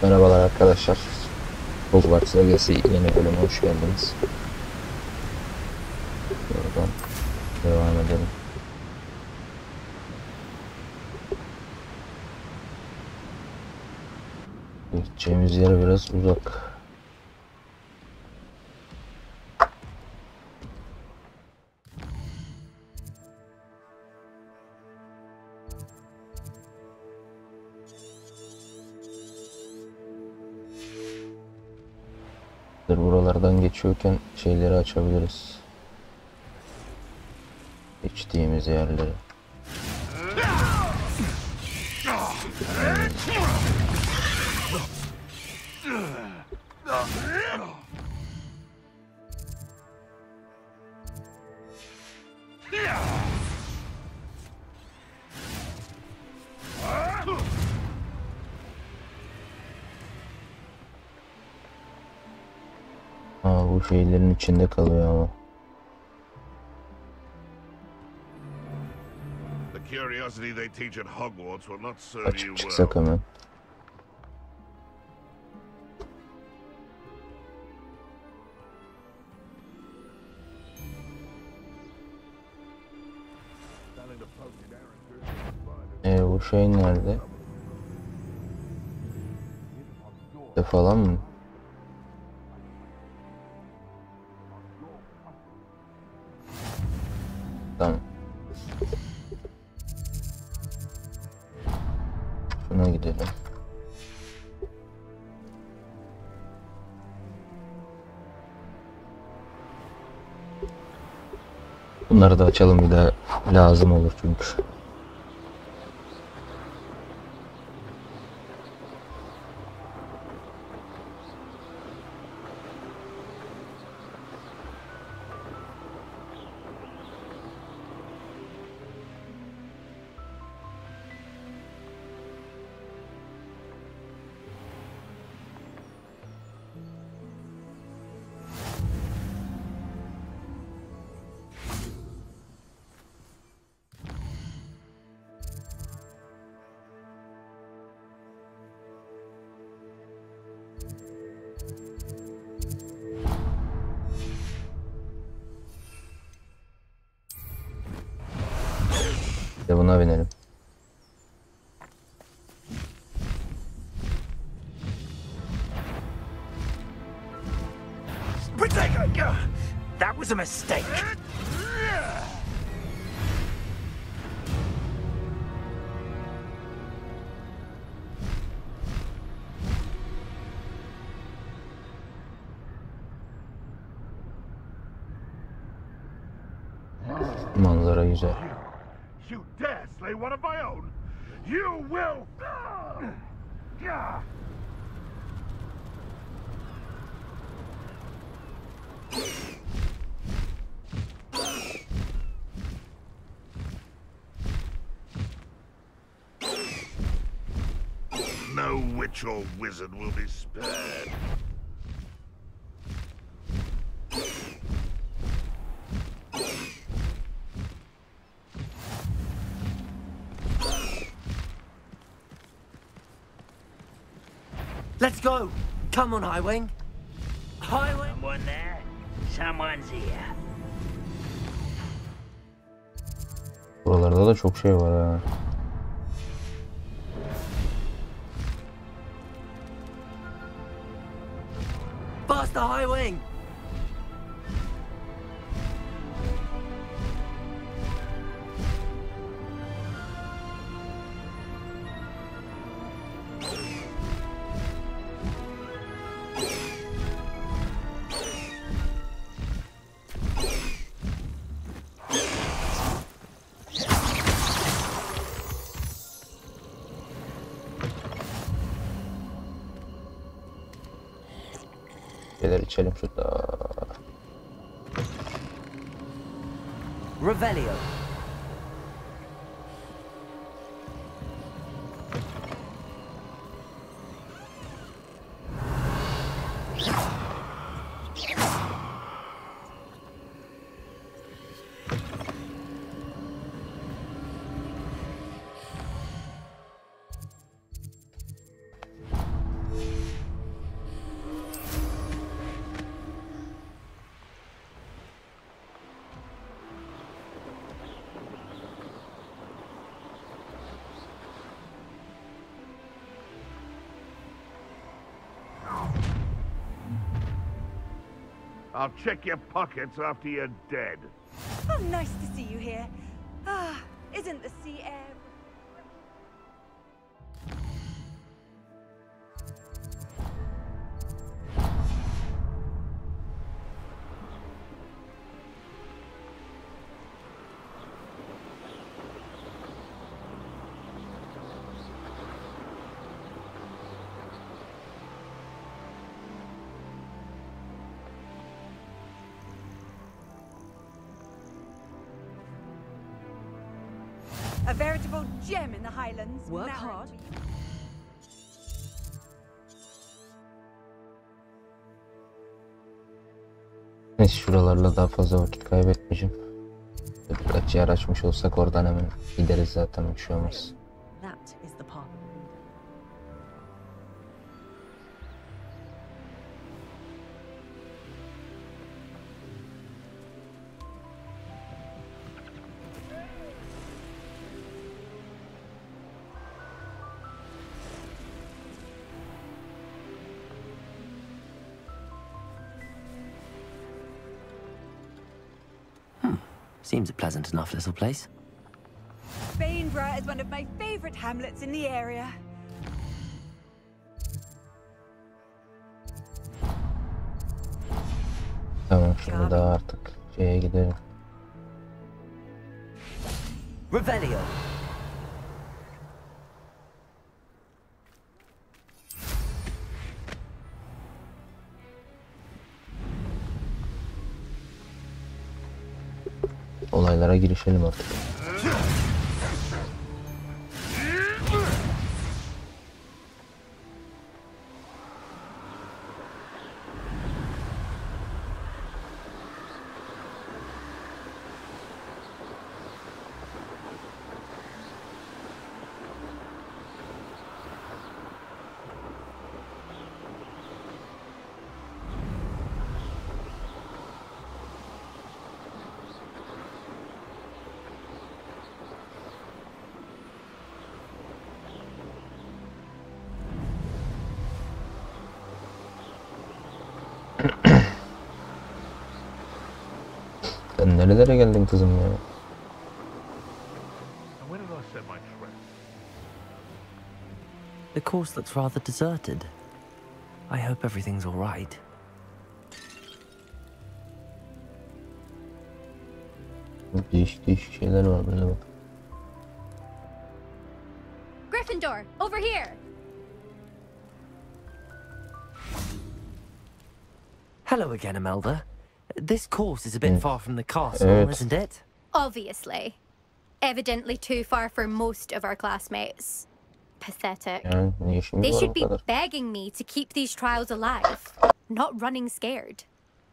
Merhabalar arkadaşlar. Hogwarts Legacy yeni bölüme hoş geldiniz. Buradan devam edelim. Gideceğimiz yer biraz uzak. Buralardan geçiyorken şeyleri açabiliriz. İçtiğimiz yerleri. Bu şeylerin içinde kalıyor ama. Açıp çıksak hemen. Bu şey nerede? De falan mı? Tamam. Şuna gidelim. Bunları da açalım, bir daha lazım olur çünkü. De buna binelim. That was a mistake. Manzara güzel. You dare slay one of my own? You will. No witch or wizard will be spared. Let's go. Come on, Highwing. Highwing. Someone there. Someone's here. Buralarda da çok şey var ha. Faster, Highwing. Şeyler içelim şurada. Revelio. I'll check your pockets after you're dead. Oh, nice to see you here. Ah, isn't the sea air... A veritable gem in the Highlands. Work Now hard. Neyse şuralarla daha fazla vakit kaybetmeyeceğim. Birkaç yer açmış olsak oradan hemen gideriz zaten, bir şey olmaz. That is the path of the leader. Seems a pleasant enough little place. Bainborough is one of my favorite hamlets in the area. Tamam, şimdi daha artık şeye gidelim. Revelio. Olaylara girişelim artık. Sen nerelere geldin kızım ya? And when did I set my trap? The course looks rather deserted. I hope everything's all right. Değişik değişik şeyler var böyle bak. Gryffindor, over here! Hello again, Imelda. This course is a bit far from the castle, Evet. isn't it? Obviously. Evidently too far for most of our classmates. Pathetic. Yani ne işimiz They var should bu be kadar? begging me to keep these trials alive, not running scared.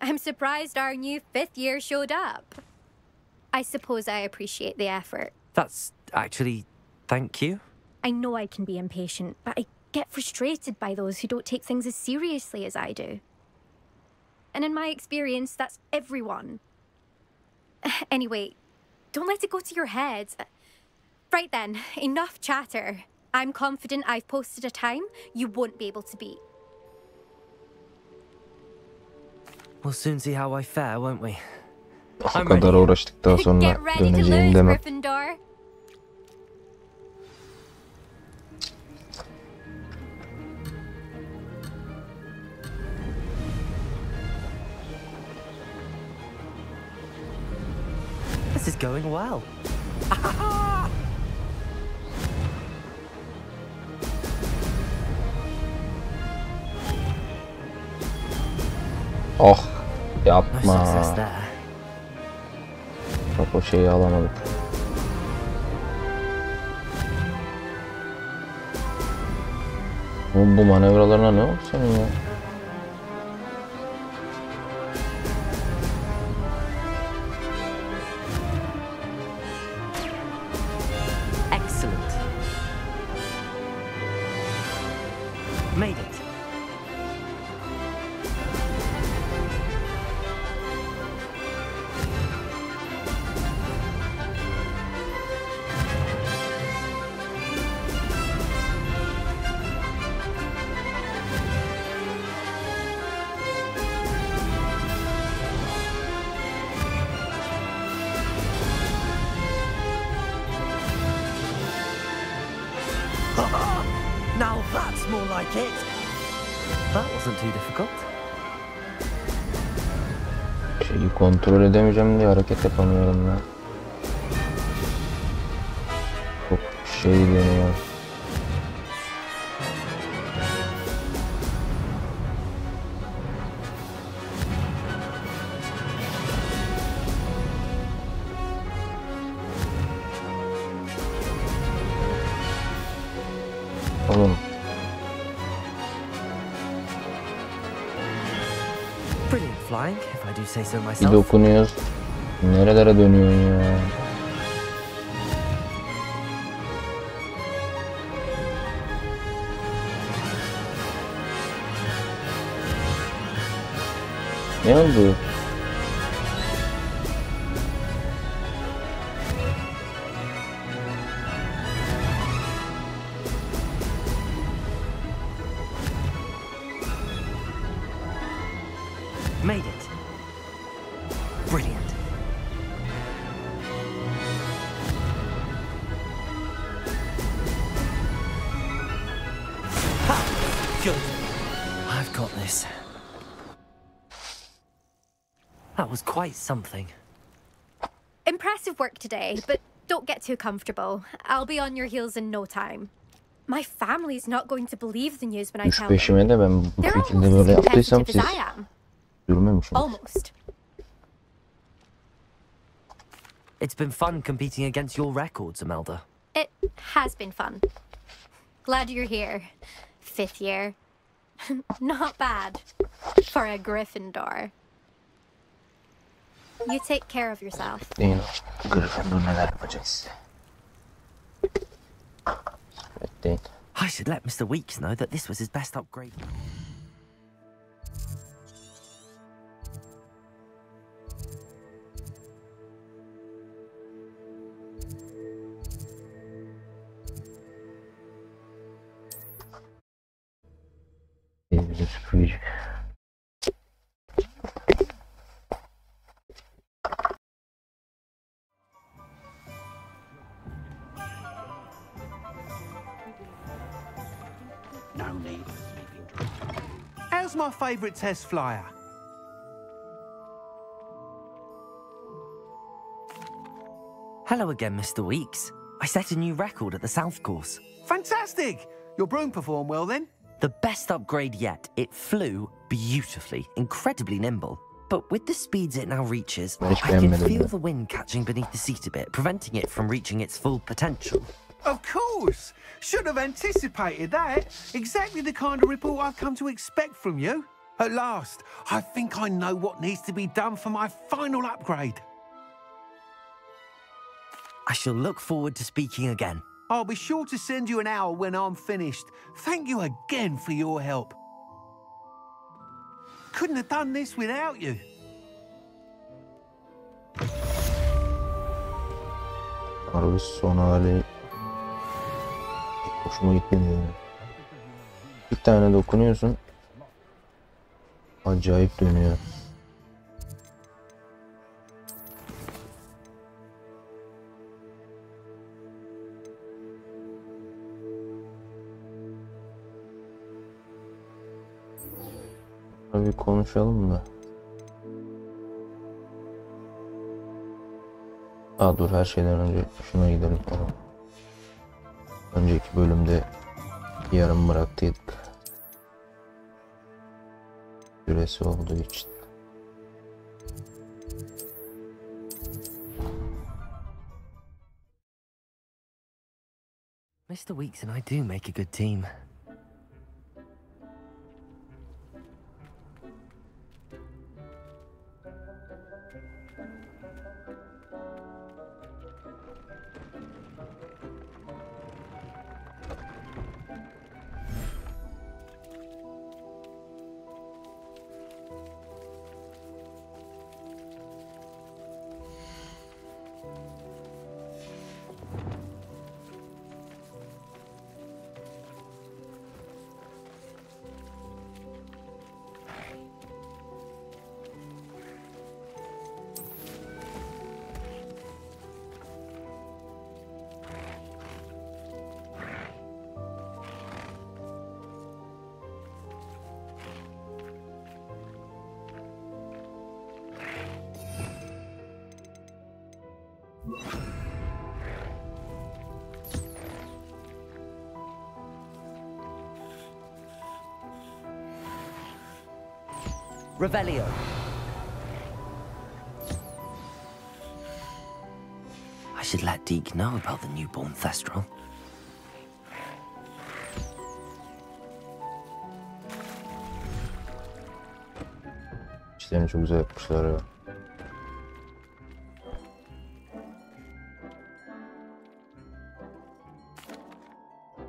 I'm surprised our new 5th year showed up. I suppose I appreciate the effort. That's actually... thank you. I know I can be impatient, but I get frustrated by those who don't take things as seriously as I do. And in my experience, that's everyone. Anyway, don't let it go to your head. Right then, enough chatter. I'm confident I've posted a time you won't be able to beat. We'll soon see how I fare, won't we? O kadar uğraştıktan sonra Get ready to döneceğim lose, demem. Gryffindor. This is going well. Oh No yapma. success there. Bak o şeyi alamadık. Bu manevralarına ne oldu senin ya? Excellent. Made it. That's more like it. That wasn't too difficult. Şeyi kontrol edemeyeceğim diye hareket yapamıyorum ya. Çok şey dönüyor. Oğlum. Brilliant flying, if I do say so Bir myself. dokunuyoruz. Nerelere dönüyorsun ya? Ne oldu? Made it. Brilliant. Ha! Good. I've got this. That was quite something. Impressive work today, but don't get too comfortable. I'll be on your heels in no time. My family's not going to believe the news when I Düş tell them. peşime de ben bu They're şekilde almost böyle as yaptıysam competitive siz as I am. durmamışsınız. Almost. It's been fun competing against your records, Imelda. It has been fun. Glad you're here. 5th year. Not bad for a Gryffindor. You take care of yourself. Bekleyin. Gryffindor neler yapacak size. Bekleyin. I should let Mr. Weeks know that this was his best upgrade. Evde süpürücü. No need. How's my favourite test flyer? Hello again, Mr. Weeks. I set a new record at the South Course. Fantastic! Your broom performed well then? The best upgrade yet. It flew beautifully, incredibly nimble. But with the speeds it now reaches, Ben hiç I can beğenmedim feel ya. the wind catching beneath the seat a bit, preventing it from reaching its full potential. Of course! Should have anticipated that. Exactly the kind of report I've come to expect from you. At last, I think I know what needs to be done for my final upgrade. I shall look forward to speaking again. I'll be sure to send you an hour when I'm finished. Thank you again for your help. Couldn't have done this without you. Harbi son hali hoşuma gitmedi yani. Bir tane dokunuyorsun, acayip dönüyor. Bir konuşalım da. Dur, her şeyden önce şuna gidelim falan. Önceki bölümde yarım bıraktıydık. Süresi olduğu için. Mr. Weeks and I do make a good team. Revelio. I should let Deke know about the newborn Thestral. İşlerini çok güzel yapmışlar ya.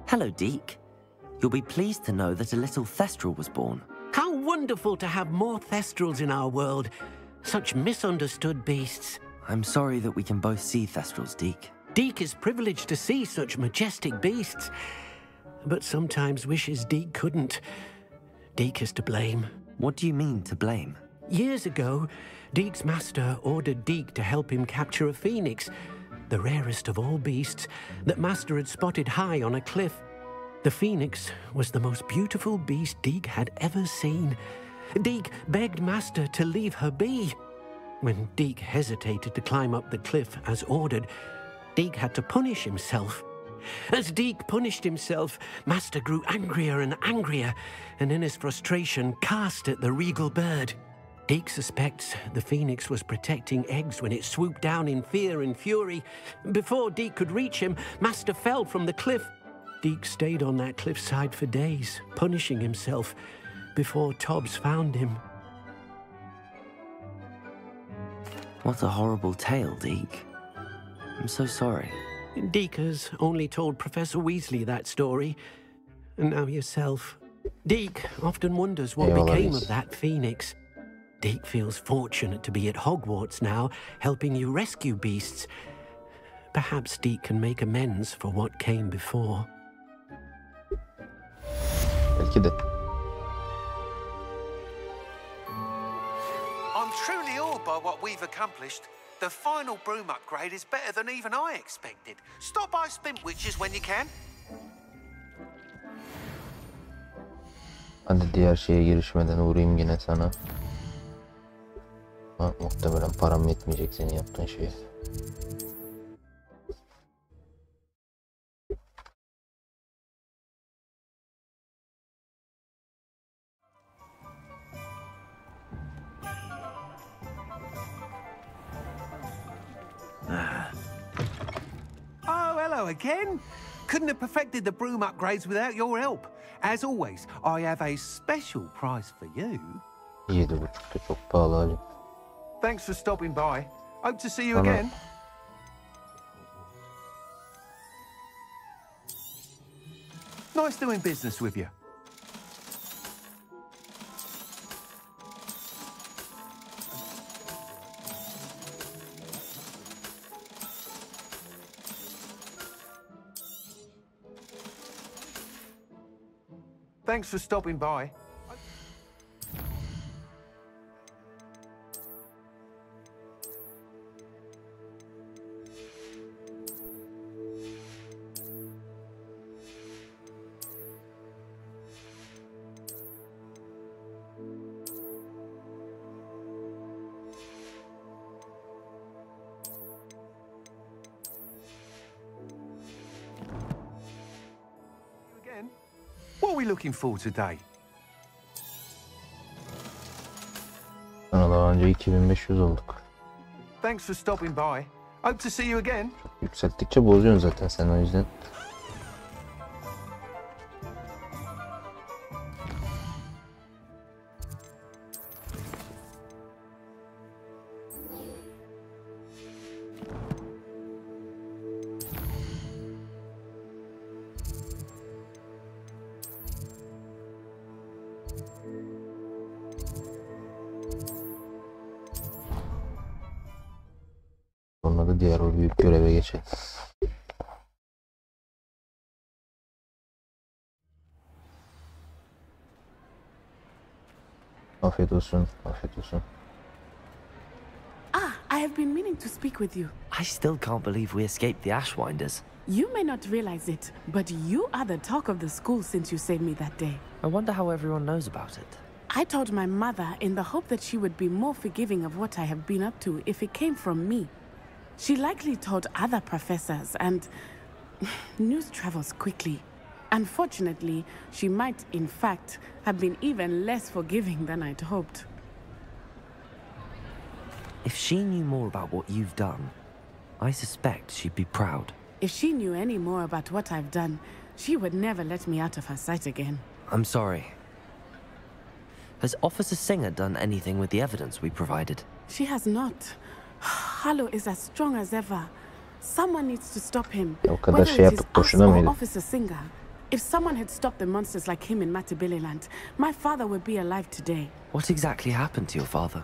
Hello, Deke. You'll be pleased to know that a little Thestral was born. How wonderful to have more Thestrals in our world. Such misunderstood beasts. I'm sorry that we can both see Thestrals, Deke. Deke is privileged to see such majestic beasts, but sometimes wishes Deke couldn't. Deke is to blame. What do you mean, to blame? Years ago, Deke's master ordered Deke to help him capture a phoenix, the rarest of all beasts, that master had spotted high on a cliff. The phoenix was the most beautiful beast Deke had ever seen. Deke begged master to leave her be. When Deke hesitated to climb up the cliff as ordered, Deke had to punish himself. As Deke punished himself, master grew angrier and angrier, and in his frustration cast at the regal bird. Deke suspects the phoenix was protecting eggs when it swooped down in fear and fury. Before Deke could reach him, master fell from the cliff. Deke stayed on that cliffside for days, punishing himself, before Tobbs found him. What a horrible tale, Deke. I'm so sorry. Deke has only told Professor Weasley that story, and now yourself. Deke often wonders what became of that phoenix. Deke feels fortunate to be at Hogwarts now, helping you rescue beasts. Perhaps Deke can make amends for what came before. Belki de. I'm truly awed by what we've accomplished. The final broom upgrade is better than even I expected. Stop by Spintwitches when you can. Hadi diğer şeye girişmeden uğrayayım yine sana. Ama muhtemelen param yetmeyecek senin yaptığın şeye. Oh, hello again. Couldn't have perfected the broom upgrades without your help. As always, I have a special prize for you. 7,5'ta çok pahalı hacım. Thanks for stopping by. Hope to see you again. Nice doing business with you. Thanks for stopping by. Again. What are we looking for today? Sana daha önce 2500 olduk. Thanks for stopping by. Hope to see you again. Yükselttikçe bozuyorsun zaten sen, o yüzden. Sonra da diğer o büyük göreve geçelim. Afiyet olsun, afiyet olsun. Ah, I have been meaning to speak with you. I still can't believe we escaped the Ashwinders. You may not realize it, but you are the talk of the school since you saved me that day. I wonder how everyone knows about it. I told my mother in the hope that she would be more forgiving of what I have been up to if it came from me. She likely told other professors, and news travels quickly. Unfortunately, she might, in fact, have been even less forgiving than I'd hoped. If she knew more about what you've done, I suspect she'd be proud. If she knew any more about what I've done, she would never let me out of her sight again. I'm sorry. Has Officer Singer done anything with the evidence we provided? She has not. Harlow is as strong as ever. Someone needs to stop him. O kadar Whether şey it is yapıp us boşuna or mıydı? Officer Singer. If someone had stopped the monsters like him in Matabeleland, my father would be alive today. What exactly happened to your father?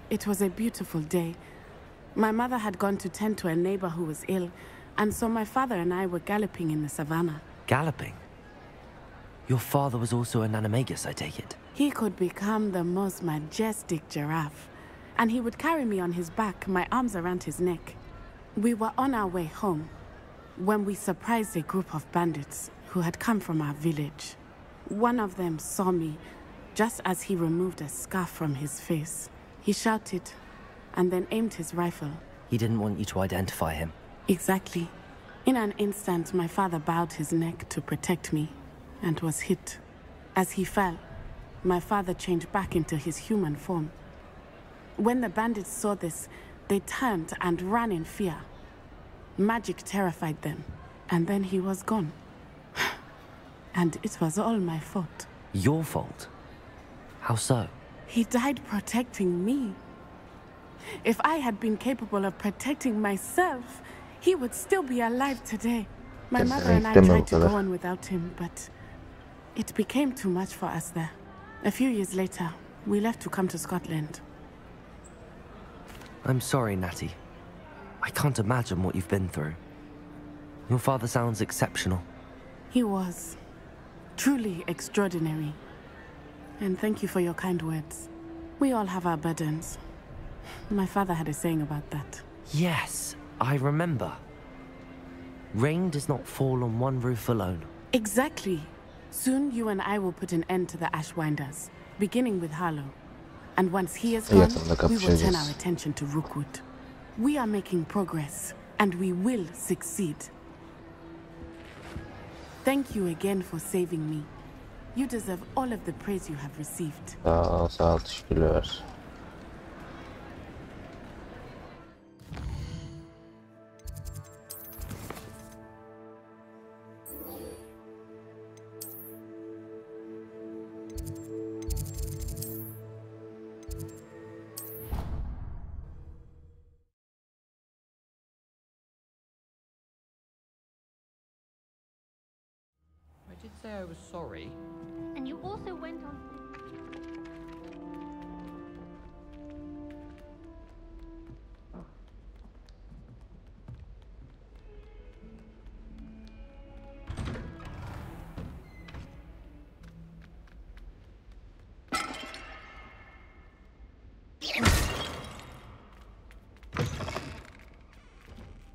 It was a beautiful day. My mother had gone to tend to a neighbor who was ill, and so my father and I were galloping in the savannah. Galloping? Your father was also an animagus, I take it? He could become the most majestic giraffe, and he would carry me on his back, my arms around his neck. We were on our way home when we surprised a group of bandits who had come from our village. One of them saw me just as he removed a scarf from his face. He shouted and then aimed his rifle. He didn't want you to identify him. Exactly. In an instant, my father bowed his neck to protect me and was hit. As he fell, my father changed back into his human form. When the bandits saw this, they turned and ran in fear. Magic terrified them, and then he was gone. And it was all my fault. Your fault? How so? He died protecting me. If I had been capable of protecting myself, he would still be alive today. My mother and I tried to go on without him, but it became too much for us there. A few years later, we left to come to Scotland. I'm sorry, Natty. I can't imagine what you've been through. Your father sounds exceptional. He was truly extraordinary. And thank you for your kind words. We all have our burdens. My father had a saying about that. Yes, I remember. Rain does not fall on one roof alone. Exactly. Soon you and I will put an end to the Ashwinders, beginning with Harlow. And once he is gone, we will turn our attention to Rookwood. We are making progress, and we will succeed. Thank you again for saving me. You deserve all of the praise you have received. Sağ ol, teşekkürler. I did say I was sorry. And you also went on.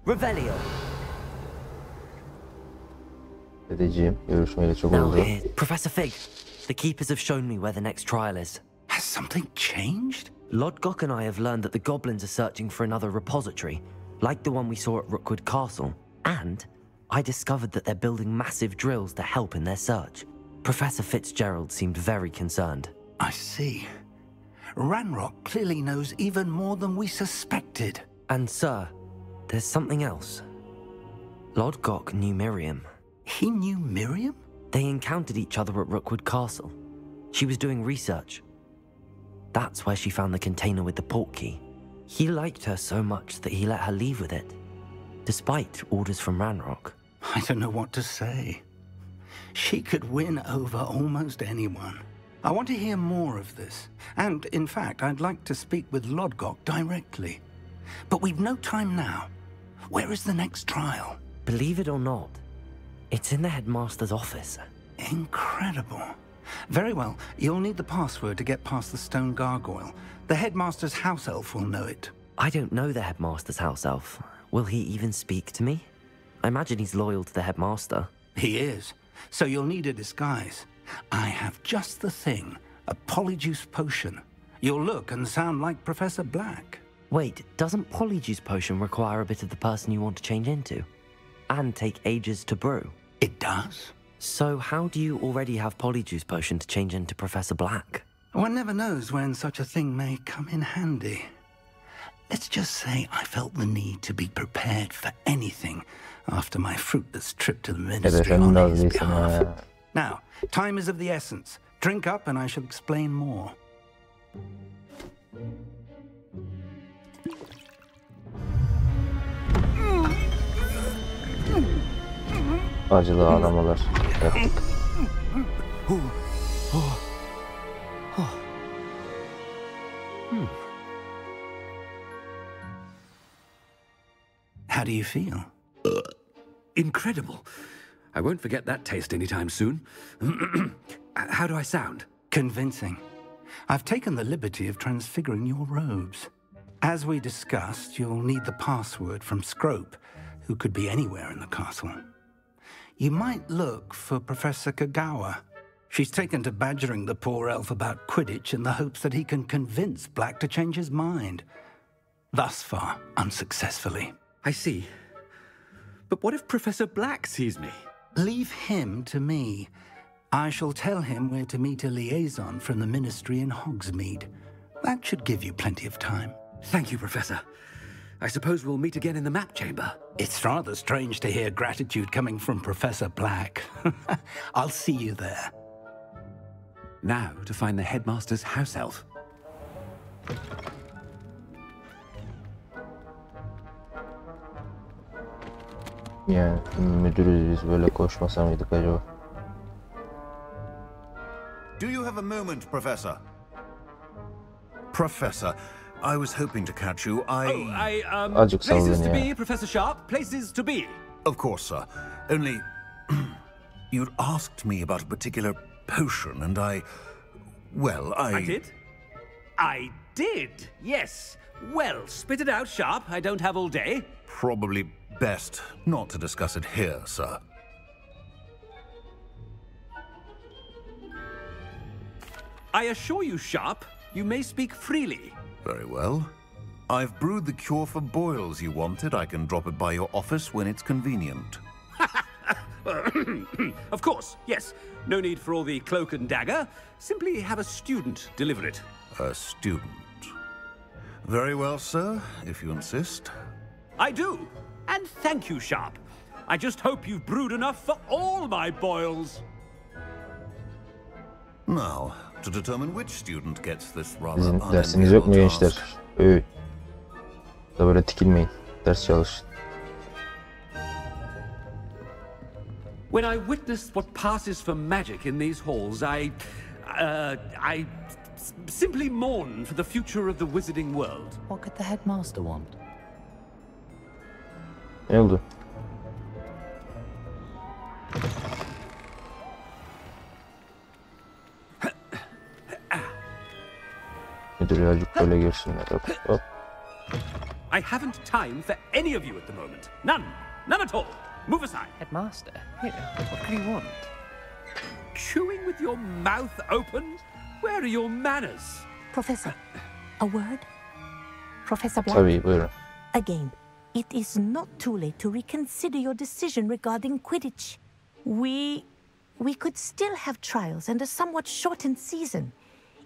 Revelio. Dedeciğim, görüşmeyeli çok Now oldu. here, Professor Fig. The Keepers have shown me where the next trial is. Has something changed? Lodgok and I have learned that the goblins are searching for another repository, like the one we saw at Rookwood Castle. And I discovered that they're building massive drills to help in their search. Professor Fitzgerald seemed very concerned. I see. Ranrock clearly knows even more than we suspected. And sir, there's something else. Lodgok knew Miriam. He knew Miriam? They encountered each other at Rookwood Castle. She was doing research. That's where she found the container with the port key. He liked her so much that he let her leave with it, despite orders from Ranrock. I don't know what to say. She could win over almost anyone. I want to hear more of this. And, in fact, I'd like to speak with Lodgok directly. But we've no time now. Where is the next trial? Believe it or not, it's in the headmaster's office. Incredible. Very well. You'll need the password to get past the stone gargoyle. The headmaster's house elf will know it. I don't know the headmaster's house elf. Will he even speak to me? I imagine he's loyal to the headmaster. He is. So you'll need a disguise. I have just the thing. A polyjuice potion. You'll look and sound like Professor Black. Wait, doesn't Polyjuice Potion require a bit of the person you want to change into? And take ages to brew? It does. So how do you already have Polyjuice Potion to change into Professor Black? One never knows when such a thing may come in handy. Let's just say I felt the need to be prepared for anything after my fruitless trip to the ministry on his behalf. Now, time is of the essence. Drink up and I shall explain more. Acılı ağlamalar yaptık. How do you feel? Incredible. I won't forget that taste anytime soon. How do I sound? Convincing. I've taken the liberty of transfiguring your robes. As we discussed, you'll need the password from Scrope, who could be anywhere in the castle. You might look for Professor Kagawa. She's taken to badgering the poor elf about Quidditch in the hopes that he can convince Black to change his mind. Thus far, unsuccessfully. I see. But what if Professor Black sees me? Leave him to me. I shall tell him where to meet a liaison from the ministry in Hogsmeade. That should give you plenty of time. Thank you, Professor. I suppose we'll meet again in the map chamber. It's rather strange to hear gratitude coming from Professor Black. I'll see you there. Now to find the headmaster's house elf. Yani müdürüz biz, böyle koşmasa mıydık acaba? Do you have a moment, Professor? Professor, I was hoping to catch you. Acık Places saldın to ya. be, Professor Sharp. Places to be. Of course, sir. Only, you'd asked me about a particular potion, and I did? I did, yes. Well, spit it out, Sharp. I don't have all day. Probably best not to discuss it here, sir. I assure you, Sharp, you may speak freely. Very well. I've brewed the cure for boils you wanted. I can drop it by your office when it's convenient. Of course, yes. No need for all the cloak and dagger. Simply have a student deliver it. A student. Very well, sir, if you insist. I do. And thank you, Sharp. I just hope you've brewed enough for all my boils. Now, to determine which student gets this rather Sizin dersiniz yok mu unenviable task. gençler? Da böyle tikilmeyin. Ders çalışın. When I witness what passes for magic in these halls, I simply mourn for the future of the wizarding world. What could the headmaster want? Ne oldu? Müdür acık böyle görsünler. Hop hop. I haven't time for any of you at the moment. None. None at all. Move aside. Headmaster, here, what can you want? Chewing with your mouth open? Where are your manners? Professor, a word? Professor Black? Tabii, buyurun. Again, it is not too late to reconsider your decision regarding Quidditch. We could still have trials and a somewhat shortened season.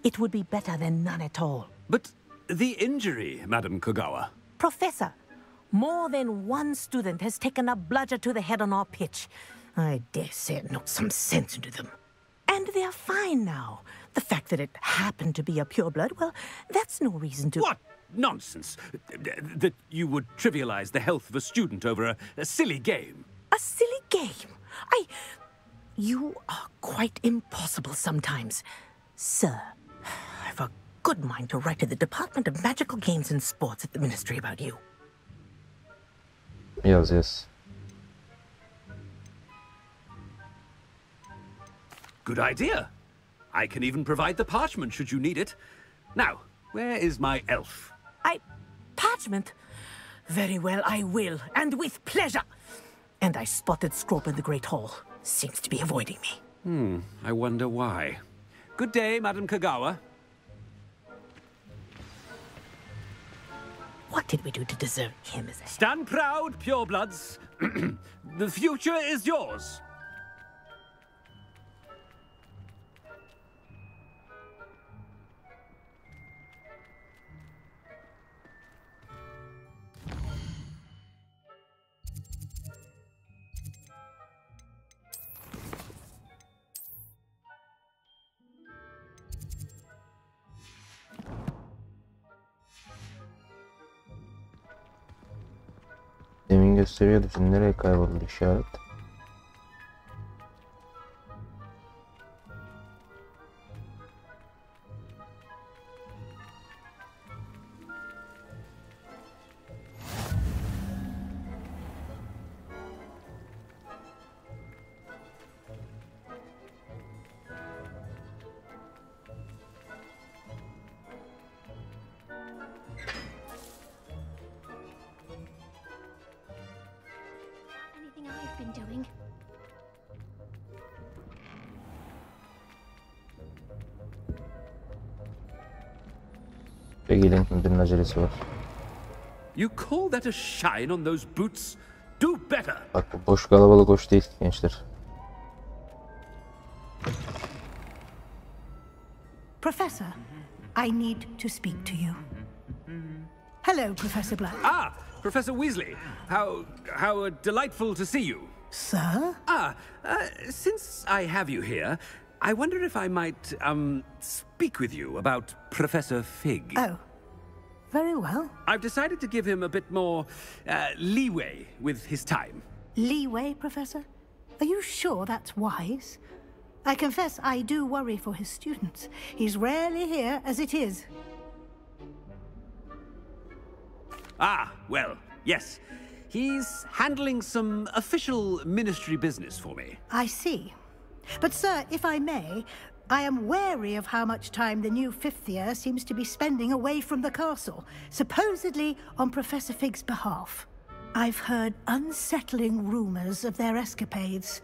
It would be better than none at all. But the injury, Madam Kagawa. Professor, more than one student has taken a bludger to the head on our pitch. I dare say it knocked some sense into them. And they're fine now. The fact that it happened to be a pureblood, well, that's no reason to... What nonsense! That you would trivialize the health of a student over a silly game. A silly game? You are quite impossible sometimes. Sir, I've a good mind to write to the Department of Magical Games and Sports at the Ministry about you. Yaz. Good idea. I can even provide the parchment should you need it. Now, where is my elf? Parchment? Very well, I will, and with pleasure. And I spotted Scrope in the Great Hall. Seems to be avoiding me. I wonder why. Good day, Madam Kagawa. What did we do to deserve him as a... Stand proud, purebloods. The future is yours. demin gösteriyordu. Şimdi nereye kayboldu işaret? Anything I've been doing? Gelin, birinin acelesi var. You call that a shine on those boots? Do better. Bak bu boş kalabalık hoş değil gençler. Professor, I need to speak to you. Hello, Professor Black. Ah, Professor Weasley. How delightful to see you. Sir? Since I have you here, I wonder if I might, speak with you about Professor Fig. Oh, very well. I've decided to give him a bit more, leeway with his time. Leeway, Professor? Are you sure that's wise? I confess I do worry for his students. He's rarely here as it is. Ah, well, yes. He's handling some official ministry business for me. I see. But, sir, if I may, I am wary of how much time the new fifth year seems to be spending away from the castle, supposedly on Professor Fig's behalf. I've heard unsettling rumors of their escapades.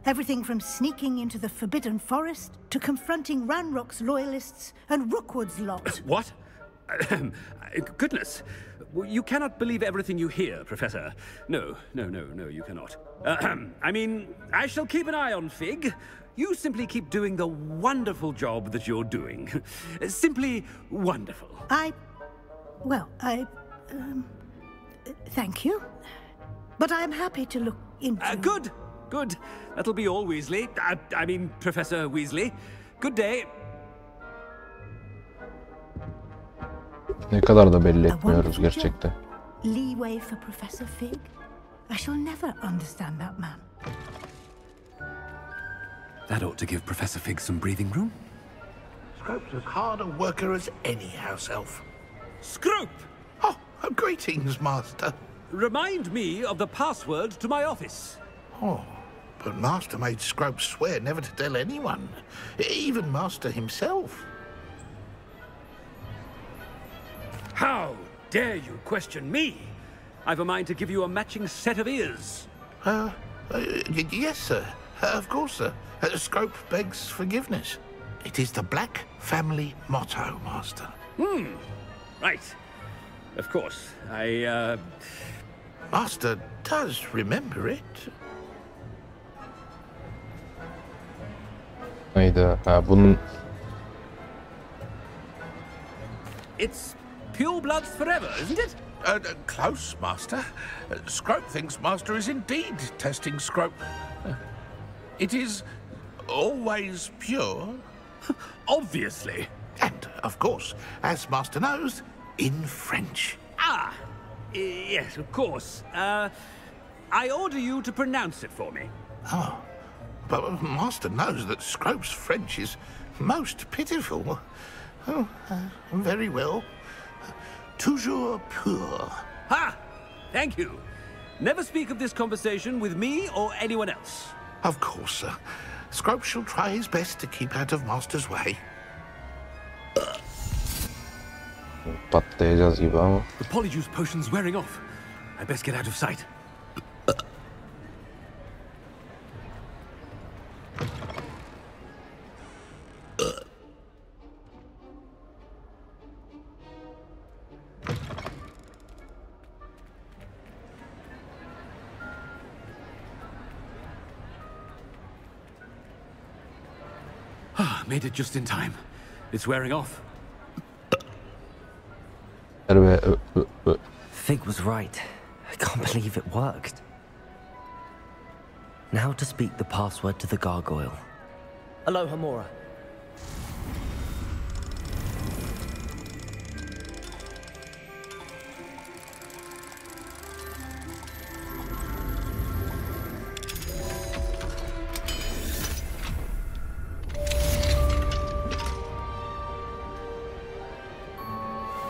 Everything from sneaking into the Forbidden Forest to confronting Ranrock's loyalists and Rookwood's lot. What? Goodness. You cannot believe everything you hear, Professor. No, you cannot. I mean, I shall keep an eye on Fig. You simply keep doing the wonderful job that you're doing. Simply wonderful. Thank you. But I'm happy to look into... Good. That'll be all, Weasley. I mean, Professor Weasley. Good day. Ne kadar da belli etmiyoruz gerçekten. Leeway for Professor Fig? I shall never understand that man. That ought to give Professor Fig some breathing room. Scrope's as hard a worker as any house elf. Scrope! Oh, greetings, Master. Remind me of the password to my office. Oh, but Master made Scrope swear never to tell anyone, even Master himself. How dare you question me? I've a mind to give you a matching set of ears. Yes, sir. Of course, sir. Scrope begs forgiveness. It is the Black family motto, Master. Right. Of course. Master does remember it. Hayda. Bunun... It's pure bloods forever, isn't it? Close, Master. Scrope thinks Master is indeed testing Scrope. It is always pure. Obviously. And, of course, as Master knows, in French. Yes, of course. I order you to pronounce it for me. Oh, but Master knows that Scrope's French is most pitiful. Oh, very well. Toujours pur. Ha! Thank you. Never speak of this conversation with me or anyone else. Of course, sir. Scrope shall try his best to keep out of Master's way. Patlayacağız gibi ama. The polyjuice potion's wearing off. I best get out of sight. Made it just in time. It's wearing off. Fig was right. I can't believe it worked. Now to speak the password to the gargoyle. Alohomora.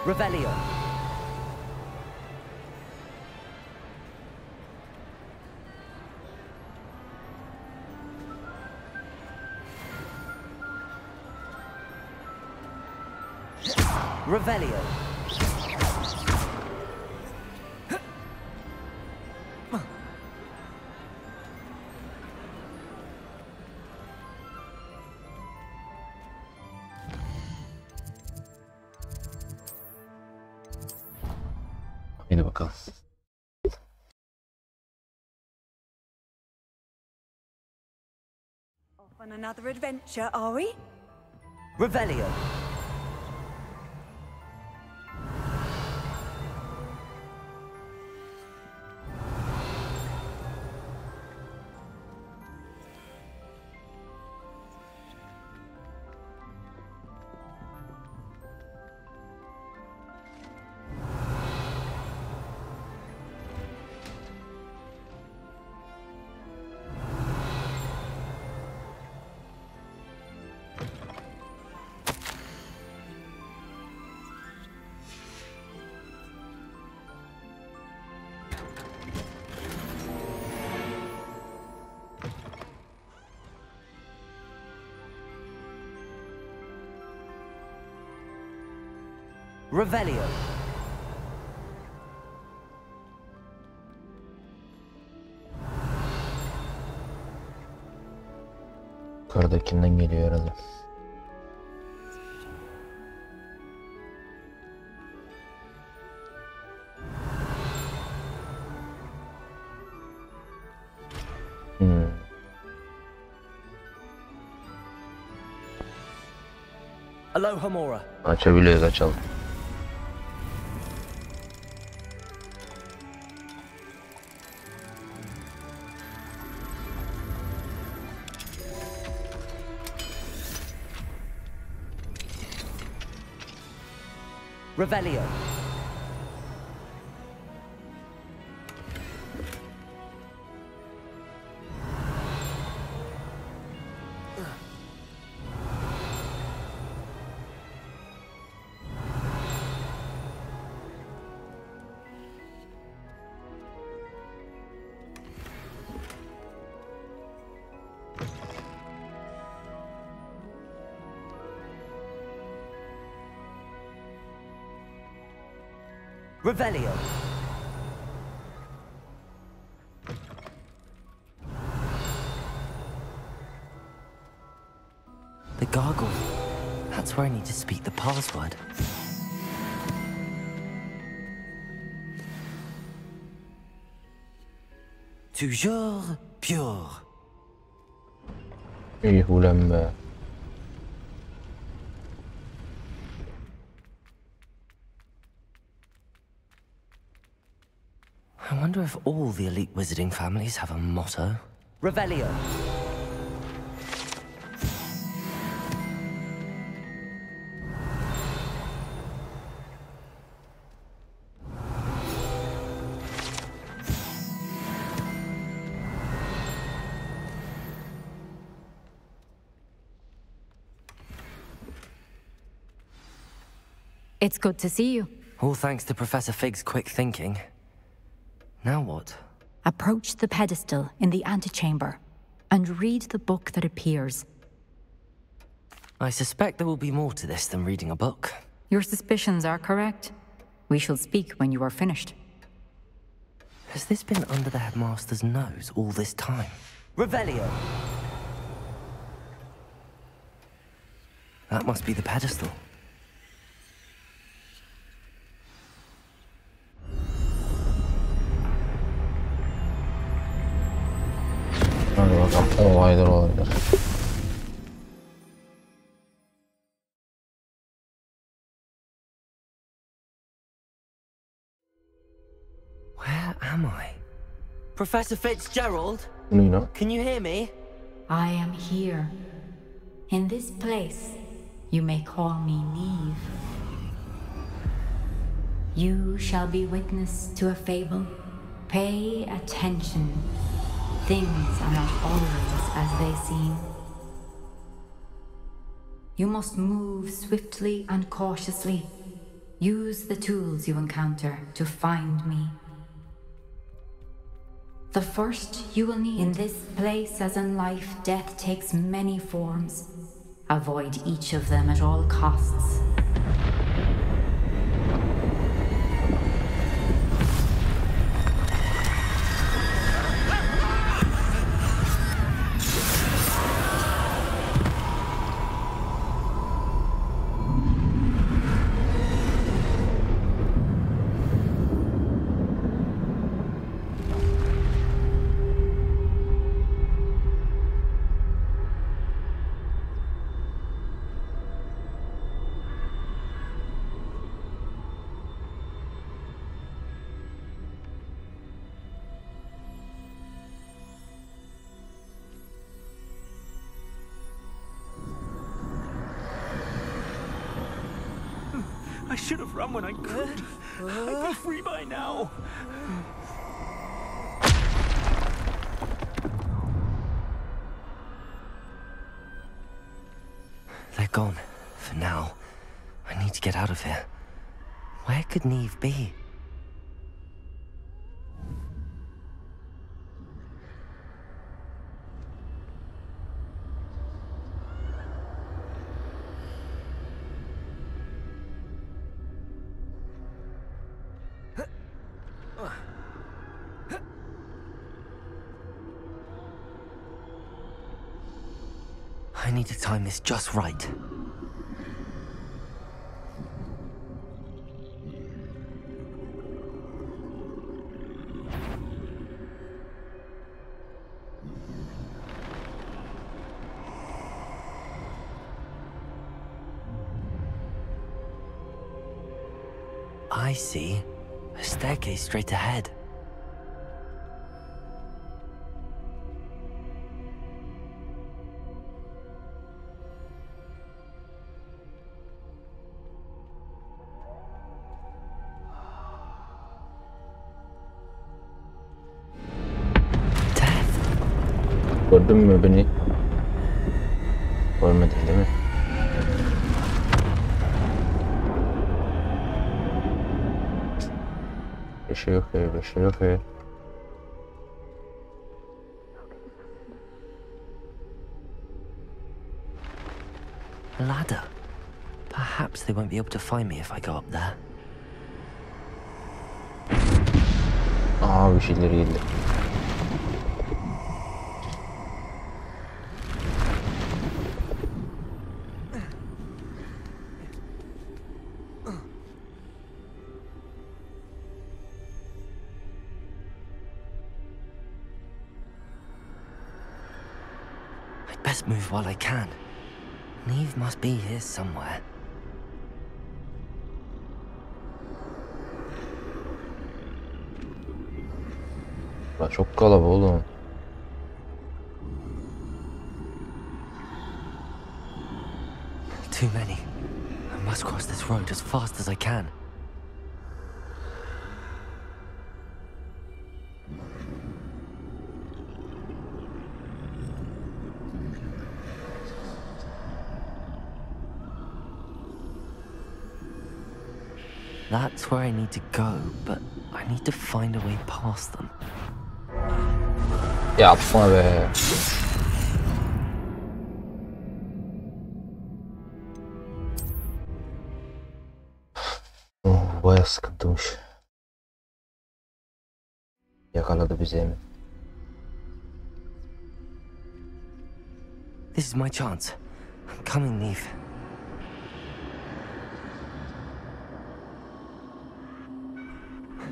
Revelio. Revelio. Hadi bakalım. Off on another adventure, are we? Revelio. Revelio. Yukarıdakinden geliyor herhalde. Aloha Mora. Açabiliyoruz, açalım. Revelio. Revelio. The gargoyle. That's where I need to speak the password. Toujours pure. İyi ulan be. I wonder if all the elite wizarding families have a motto. Revelio. It's good to see you. All thanks to Professor Fig's quick thinking. Now what? Approach the pedestal in the antechamber and read the book that appears. I suspect there will be more to this than reading a book. Your suspicions are correct. We shall speak when you are finished. Has this been under the headmaster's nose all this time? Revelio! That must be the pedestal. Hadi bakalım, olaylar olaylar. Where am I? Professor Fitzgerald? Nina? Can you hear me? I am here. In this place, you may call me Neve. You shall be witness to a fable. Pay attention. Things are not always as they seem. You must move swiftly and cautiously. Use the tools you encounter to find me. The first you will need. In this place, as in life, death takes many forms. Avoid each of them at all costs. I should have run when I could. I'd be free by now. They're gone. For now. I need to get out of here. Where could Neve be? I need to time this just right. I see. A staircase straight ahead. Gördün mü beni? Görmedin değil mi? Bir şey yok ya, bir şey yok ya. Ladder. Perhaps they won't be able to find me if I go up there. Aa, bir şeyler geldi. Best move while I can. Neve must be here somewhere. La çok kalabalık oğlum. Too many. I must cross this road as fast as I can. That's where I need to go, but I need to find a way past them. Yapma be. Oh, bayağı sıkıntıymış. Yakaladı bizi mi? This is my chance. I'm coming, Neve.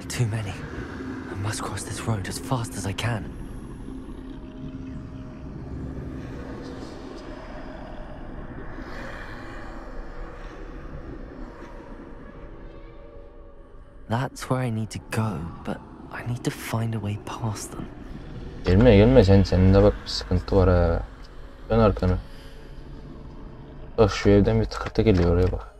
Too many. I must cross this road as fast as I can. That's where I need to go, but I need to find a way past them. Gelme senin de bak bir sıkıntı var ha. Dön arkanı. Bak şu evden bir tıkırtı geliyor, oraya bak.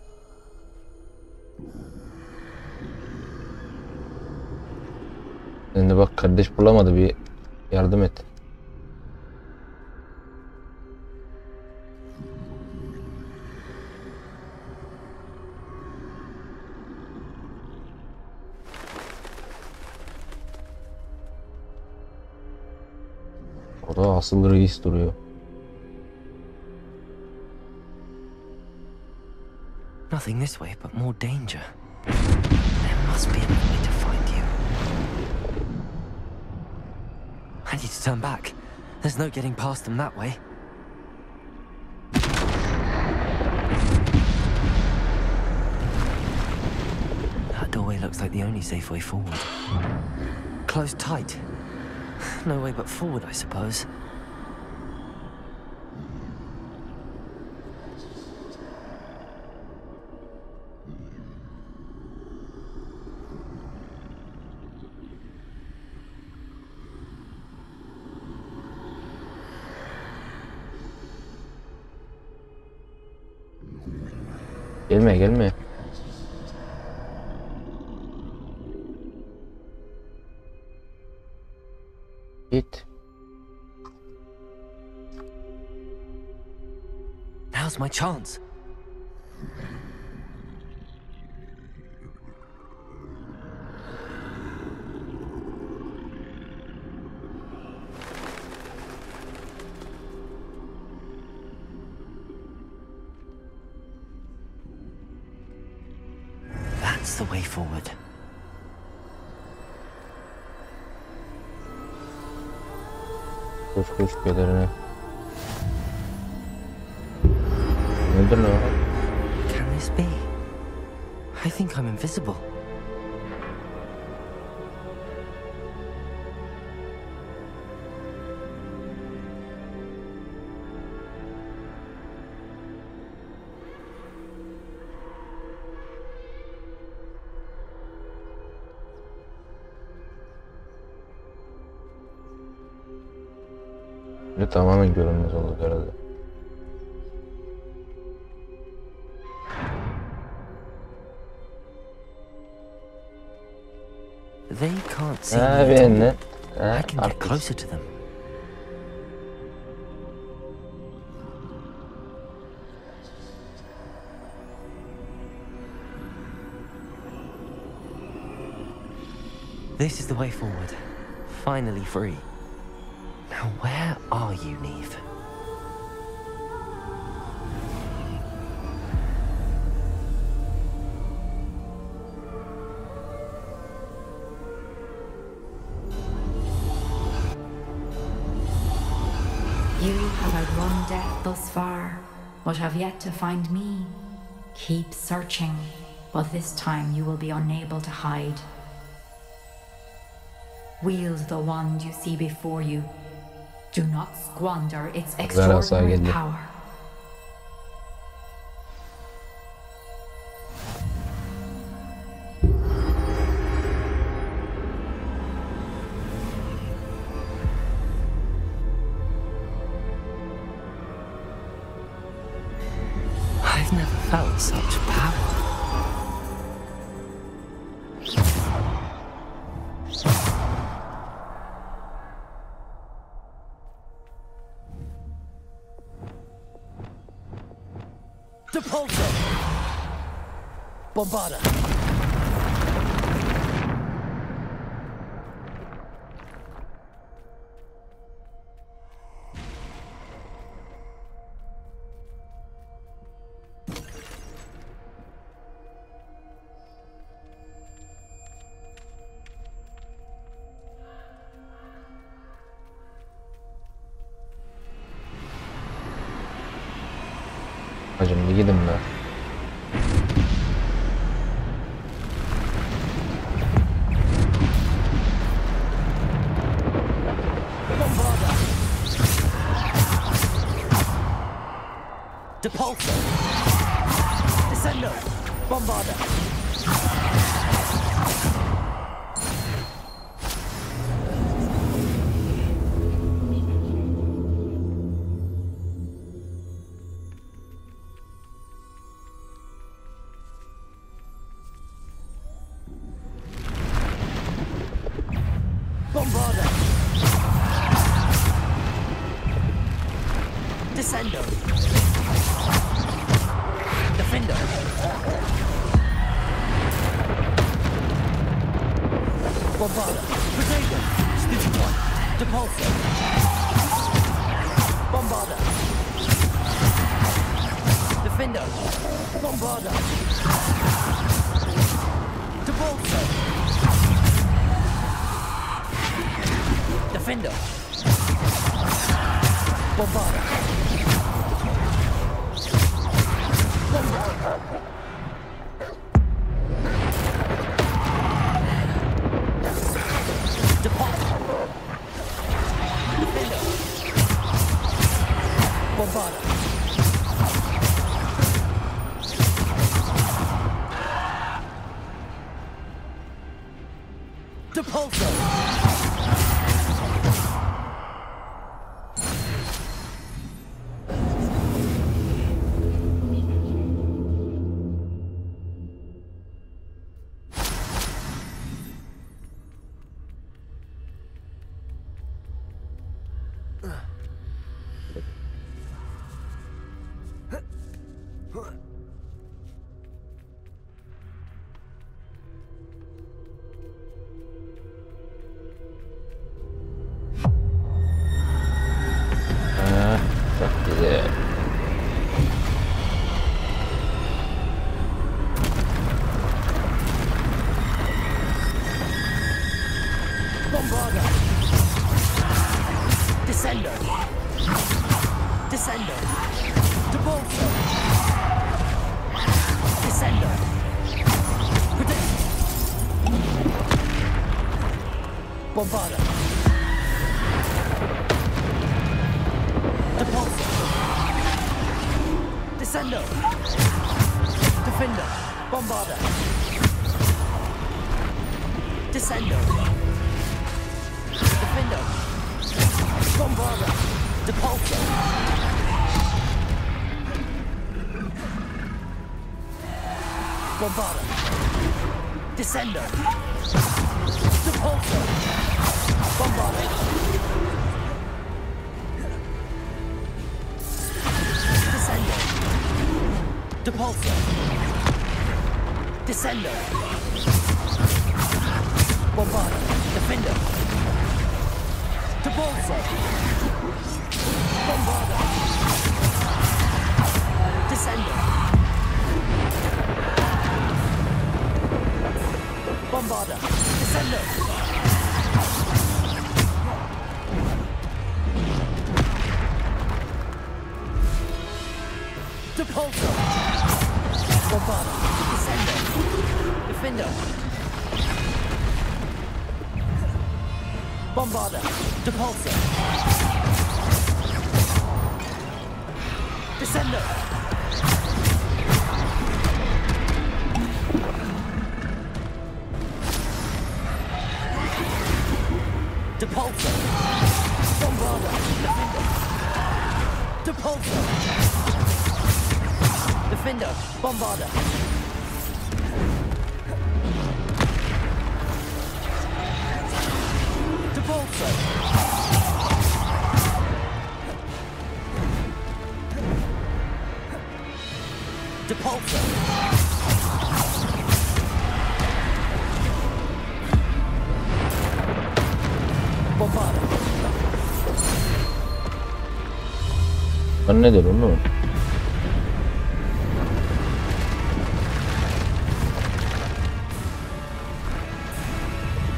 Şimdi bak, kardeş bulamadı, bir yardım et. Orada asıl reis duruyor. Nothing this way, but more danger. There must be another way to find you. I need to turn back. There's no getting past them that way. That doorway looks like the only safe way forward. Closed tight. No way but forward, I suppose. Gelme gelme. Git. Now's my chance. That's the way forward. Koş koş pederine. Nedir lan? Can this be? I think I'm invisible. Ve tamamen görünmez olduk herhalde. They can't see me. I can get closer to them. This is the way forward. Finally free. Now where are you, Neve? You have outrun death thus far, but have yet to find me. Keep searching, but this time you will be unable to hide. Wield the wand you see before you. Do not squander its extraordinary power. I've never felt such power. Depulso! Bombarda! Hacım bir gidin be. Depulso! Descendo! Bombarda! Bombarda! Descendo! Defender! Bombarda! Protego! Stitch one! Depulso! Defender! Bombarder! Depulso! Defender! Bombarder! Bombarder! Depulso! Defender! Bombarder! Depulso! Çok güzel. Bombarder! Descender! Descender! Depulso! Descender! Protect! Bombarder! Depulso! Descender! Defender! Bombarder! Descender! Defender! Bombarder! Depulso! Bombarder! Descender! Depulso! Bombarder! Descender! Depulso! Descender! Bombarder! Defender! Depulso! Bombarder! Descender! Bombarder! Descender! Depulso! Bombarder! Descender! Defender! Bombarder! Depulso! Descender! Depulso! Bombarder! Defender! Depulso! Defender! Bombarder! Depulso! Depulso! Bombarder! Lan nedir oğlum?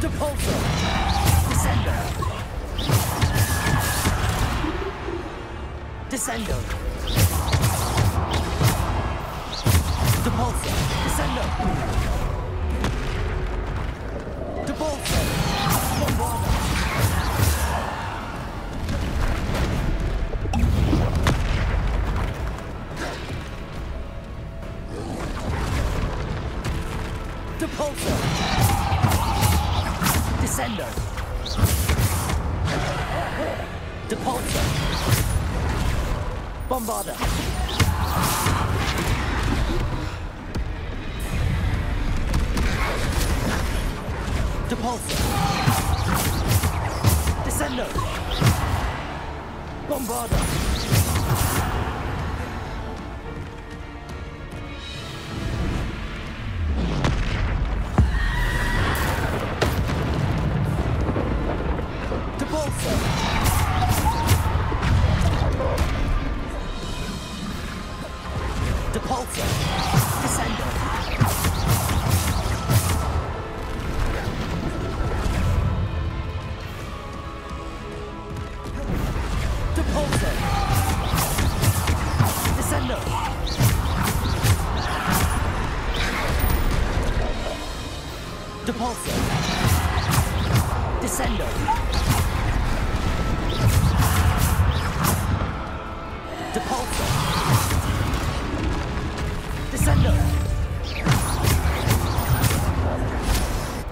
Depulso! Descender! Descender! Depulso! Descender! Depulso! Bombarder! Depulso! Descender! Depulso! Bombarder! Depulso! Descender! Bombarder! Depulso! Depulso! Depulso. Descendo. Depulso. Descendo.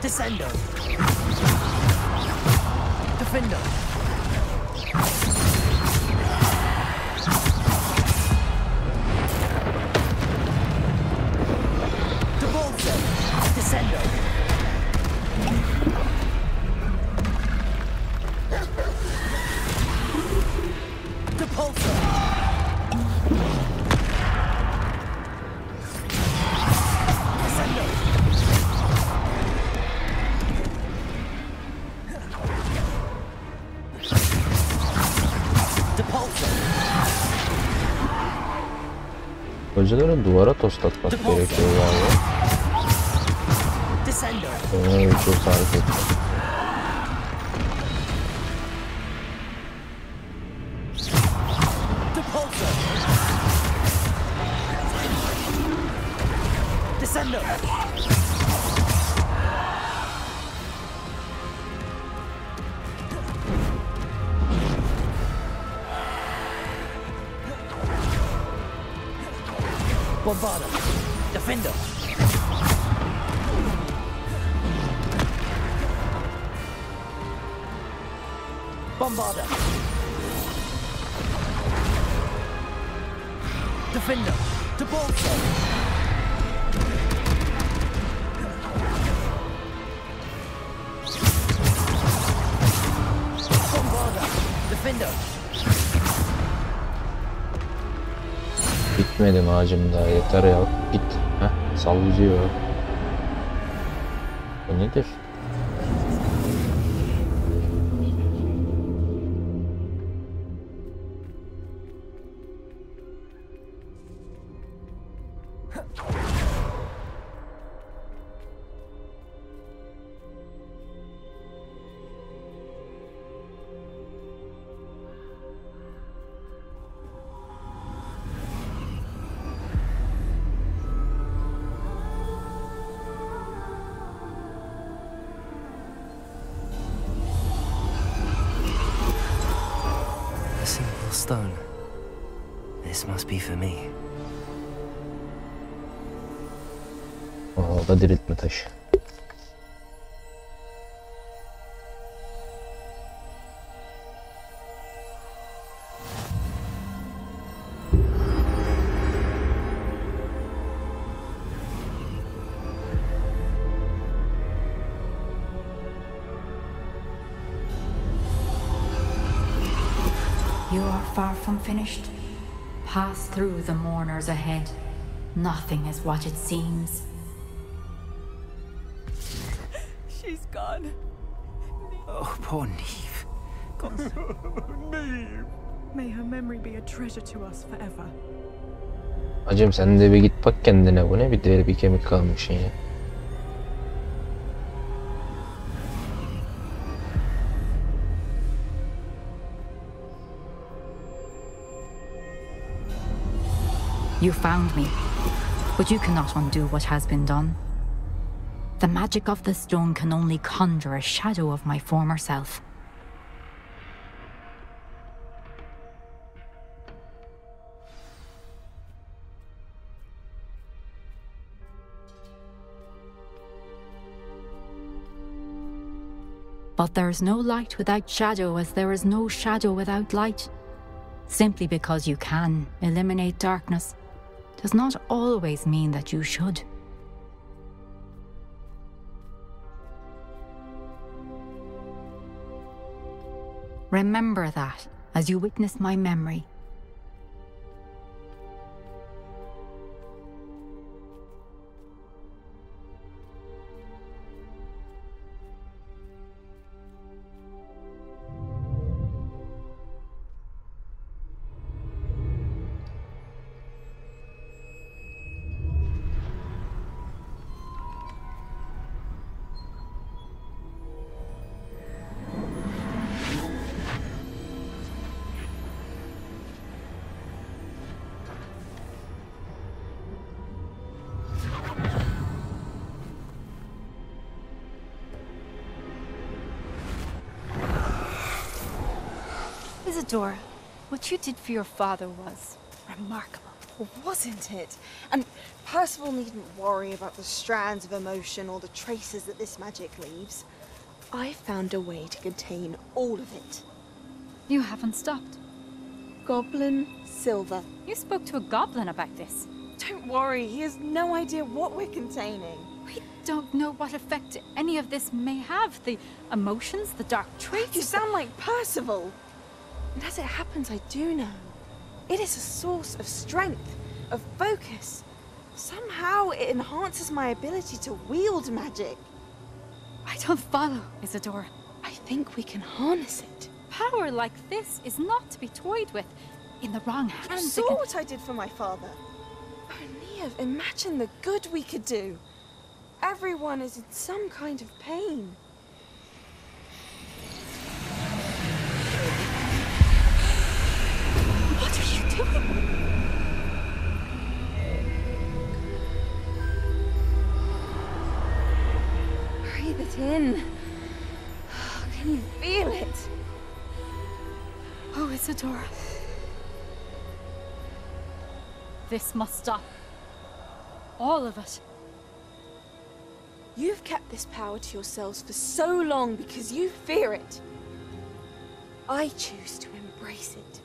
Descendo. Defendo. Depulso. Descendo. Depulso. Descendo. Depulso. Hocaların duvara tost atmak gerekiyor galiba. Descendo. Çok hareket. Depulso. Descendo. Bombarda. Defendo. Bombarda. Defendo. Depulso. Bombarda. Defendo. Bitmedi mi ağacım daha, yeter ya, git. Heh, sallıyor. Bu nedir? A simple stone. This must be for me. O da diriltme taşı. You are far from finished. Pass through the mourners ahead. Nothing is what it seems. She's gone. Oh, poor Neve. Neve. May her memory be a treasure to us forever. Hacım sen de bir git bak kendine, bu ne, bir deri bir kemik kalmışsın ya. You found me, but you cannot undo what has been done. The magic of the stone can only conjure a shadow of my former self. But there is no light without shadow, as there is no shadow without light. Simply because you can eliminate darkness does not always mean that you should. Remember that as you witness my memory. Isadora, what you did for your father was remarkable. Well, wasn't it? And Percival needn't worry about the strands of emotion or the traces that this magic leaves. I found a way to contain all of it. You haven't stopped. Goblin Silver. You spoke to a goblin about this. Don't worry, he has no idea what we're containing. We don't know what effect any of this may have. The emotions, the dark traits. You sound like Percival. And as it happens, I do know. It is a source of strength, of focus. Somehow it enhances my ability to wield magic. I don't follow, Isadora. I think we can harness it. Power like this is not to be toyed with. In the wrong hands. You saw what I did for my father. Oh, Nia, imagine the good we could do. Everyone is in some kind of pain. What are you doing? Breathe it in. Can you feel it? Oh, Isadora. This must stop. All of it. You've kept this power to yourselves for so long because you fear it. I choose to embrace it.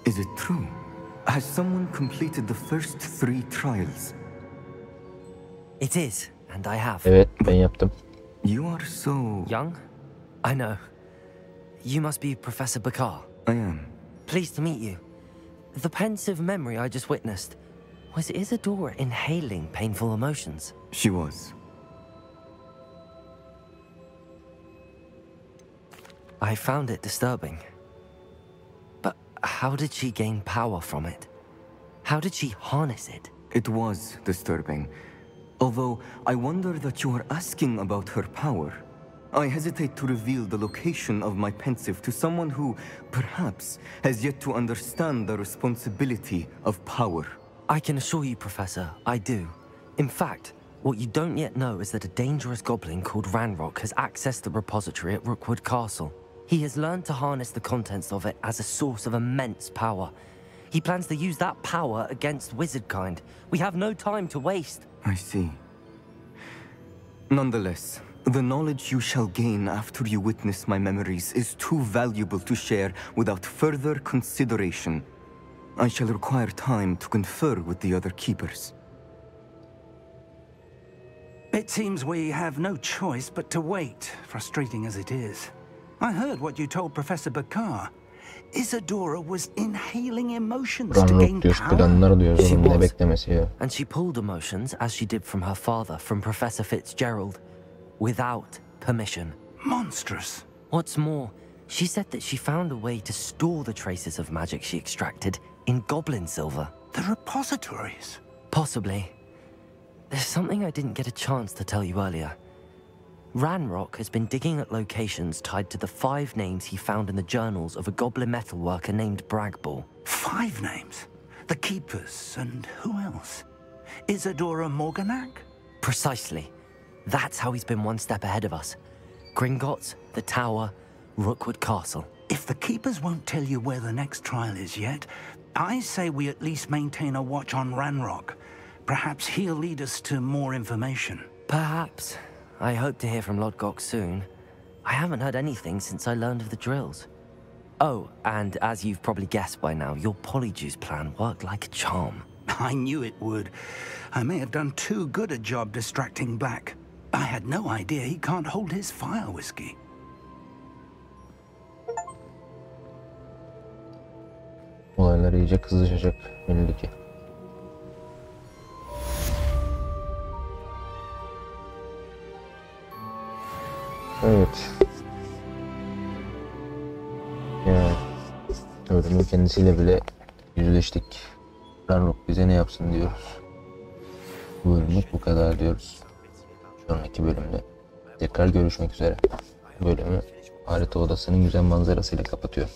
Is it true? Has someone completed the first 3 trials? It is, and I have. Evet, ben yaptım. You are so... Young? I know. You must be Professor Bakar. I am. Pleased to meet you. The pensive memory I just witnessed, was Isadora inhaling painful emotions? She was. I found it disturbing. But how did she gain power from it? How did she harness it? It was disturbing. Although, I wonder that you are asking about her power. I hesitate to reveal the location of my pensive to someone who, perhaps, has yet to understand the responsibility of power. I can assure you, Professor, I do. In fact, what you don't yet know is that a dangerous goblin called Ranrock has accessed the repository at Rookwood Castle. He has learned to harness the contents of it as a source of immense power. He plans to use that power against wizardkind. We have no time to waste. I see. Nonetheless, the knowledge you shall gain after you witness my memories is too valuable to share without further consideration. I shall require time to confer with the other keepers. It seems we have no choice but to wait, frustrating as it is. I heard what you told Professor Bakar. Isadora was inhaling emotions to gain power. She was. And she pulled emotions, as she did from her father, from Professor Fitzgerald, without permission. Monstrous. What's more, she said that she found a way to store the traces of magic she extracted in goblin silver. The repositories? Possibly. There's something I didn't get a chance to tell you earlier. Ranrock has been digging at locations tied to the 5 names he found in the journals of a goblin metalworker named Bragball. 5 names? The Keepers, and who else? Isadora Morganac? Precisely. That's how he's been one step ahead of us. Gringotts, the Tower, Rookwood Castle. If the Keepers won't tell you where the next trial is yet, I say we at least maintain a watch on Ranrock. Perhaps he'll lead us to more information. Perhaps. I hope to hear from Lodgok soon. I haven't heard anything since I learned of the drills. Oh, and as you've probably guessed by now, your Polyjuice plan worked like a charm. I knew it would. I may have done too good a job distracting Black. I had no idea he can't hold his fire whiskey. Olaylar Olaylar iyice kızışacak belli ki. Evet. Ya, ölümün kendisiyle bile yüzleştik. Ranrock bize ne yapsın diyoruz. Bu bölümlük bu kadar diyoruz. Sonraki bölümde tekrar görüşmek üzere. Bölümü harita odasının güzel manzarasıyla kapatıyorum.